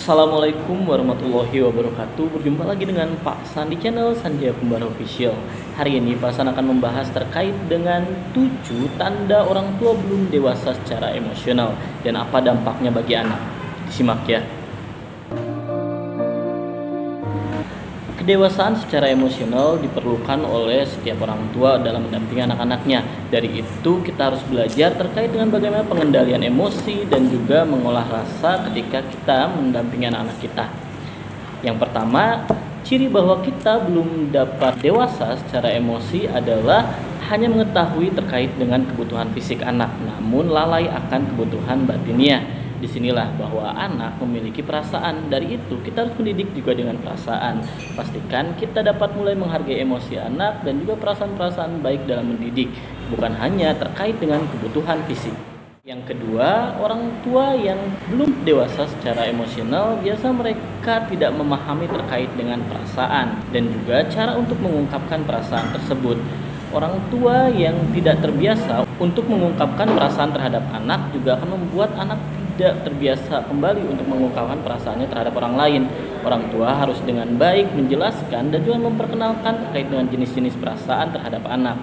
Assalamualaikum warahmatullahi wabarakatuh. Berjumpa lagi dengan Pak San di channel Sanjaya Kumbara Official. Hari ini Pak San akan membahas terkait dengan 7 tanda orang tua belum dewasa secara emosional dan apa dampaknya bagi anak. Disimak ya. Kedewasaan secara emosional diperlukan oleh setiap orang tua dalam mendampingi anak-anaknya. Dari itu kita harus belajar terkait dengan bagaimana pengendalian emosi dan juga mengolah rasa ketika kita mendampingi anak-anak kita. Yang pertama, ciri bahwa kita belum dapat dewasa secara emosi adalah hanya mengetahui terkait dengan kebutuhan fisik anak, namun lalai akan kebutuhan batinnya. Disinilah bahwa anak memiliki perasaan. Dari itu kita harus mendidik juga dengan perasaan. Pastikan kita dapat mulai menghargai emosi anak dan juga perasaan-perasaan baik dalam mendidik, bukan hanya terkait dengan kebutuhan fisik. Yang kedua, orang tua yang belum dewasa secara emosional biasa mereka tidak memahami terkait dengan perasaan dan juga cara untuk mengungkapkan perasaan tersebut. Orang tua yang tidak terbiasa untuk mengungkapkan perasaan terhadap anak juga akan membuat anak tidak terbiasa kembali untuk mengungkapkan perasaannya terhadap orang lain. Orang tua harus dengan baik menjelaskan dan juga memperkenalkan terkait dengan jenis-jenis perasaan terhadap anak.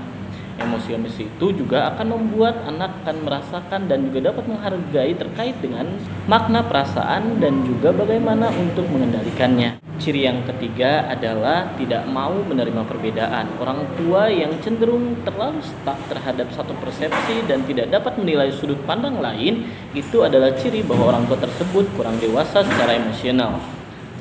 Emosi-emosi itu juga akan membuat anak akan merasakan dan juga dapat menghargai terkait dengan makna perasaan dan juga bagaimana untuk mengendalikannya. Ciri yang ketiga adalah tidak mau menerima perbedaan. Orang tua yang cenderung terlalu stuck terhadap satu persepsi dan tidak dapat menilai sudut pandang lain, itu adalah ciri bahwa orang tua tersebut kurang dewasa secara emosional.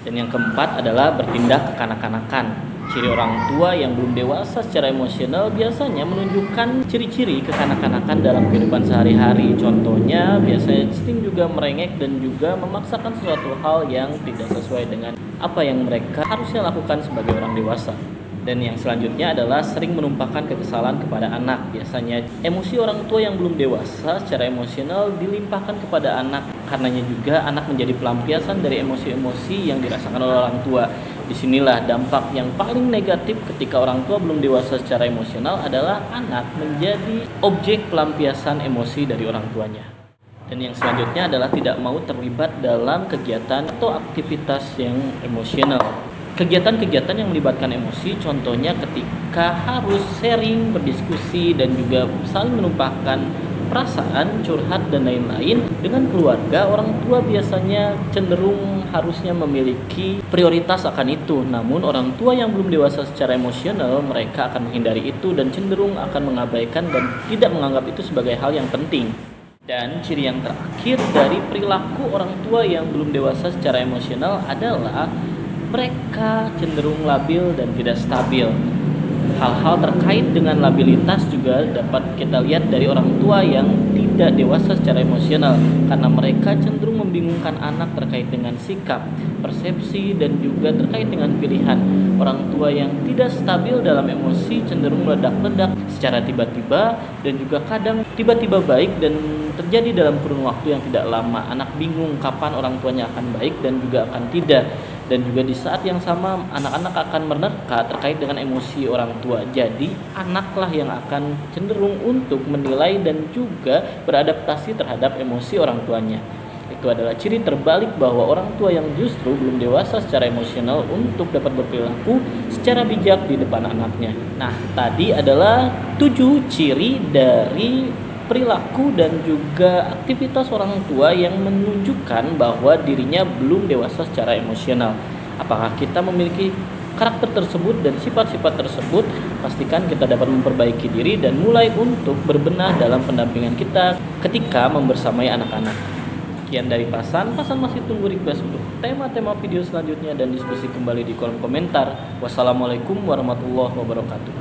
Dan yang keempat adalah bertindak kekanak-kanakan. Ciri orang tua yang belum dewasa secara emosional biasanya menunjukkan ciri-ciri kekanak-kanakan dalam kehidupan sehari-hari. Contohnya, biasanya sering juga merengek dan juga memaksakan sesuatu hal yang tidak sesuai dengan apa yang mereka harusnya lakukan sebagai orang dewasa. Dan yang selanjutnya adalah sering menumpahkan kekesalan kepada anak. Biasanya emosi orang tua yang belum dewasa secara emosional dilimpahkan kepada anak. Karenanya juga anak menjadi pelampiasan dari emosi-emosi yang dirasakan oleh orang tua. Disinilah dampak yang paling negatif ketika orang tua belum dewasa secara emosional adalah anak menjadi objek pelampiasan emosi dari orang tuanya. Dan yang selanjutnya adalah tidak mau terlibat dalam kegiatan atau aktivitas yang emosional. Kegiatan-kegiatan yang melibatkan emosi, contohnya ketika harus sharing, berdiskusi, dan juga saling menumpahkan perasaan, curhat, dan lain-lain dengan keluarga, orang tua biasanya cenderung harusnya memiliki prioritas akan itu. Namun orang tua yang belum dewasa secara emosional, mereka akan menghindari itu dan cenderung akan mengabaikan dan tidak menganggap itu sebagai hal yang penting. Dan ciri yang terakhir dari perilaku orang tua yang belum dewasa secara emosional adalah mereka cenderung labil dan tidak stabil. Hal-hal terkait dengan labilitas juga dapat kita lihat dari orang tua yang tidak dewasa secara emosional, karena mereka cenderung membingungkan anak terkait dengan sikap, persepsi, dan juga terkait dengan pilihan. Orang tua yang tidak stabil dalam emosi cenderung meledak-ledak secara tiba-tiba dan juga kadang tiba-tiba baik dan terjadi dalam kurun waktu yang tidak lama. Anak bingung kapan orang tuanya akan baik dan juga akan tidak. Dan juga di saat yang sama anak-anak akan menerka terkait dengan emosi orang tua. Jadi anaklah yang akan cenderung untuk menilai dan juga beradaptasi terhadap emosi orang tuanya. Itu adalah ciri terbalik bahwa orang tua yang justru belum dewasa secara emosional untuk dapat berperilaku secara bijak di depan anaknya. Nah, tadi adalah 7 ciri dari perilaku dan juga aktivitas orang tua yang menunjukkan bahwa dirinya belum dewasa secara emosional. Apakah kita memiliki karakter tersebut dan sifat-sifat tersebut? Pastikan kita dapat memperbaiki diri dan mulai untuk berbenah dalam pendampingan kita ketika membersamai anak-anak. Sekian dari Pasan masih tunggu request untuk tema-tema video selanjutnya dan diskusi kembali di kolom komentar. Wassalamualaikum warahmatullahi wabarakatuh.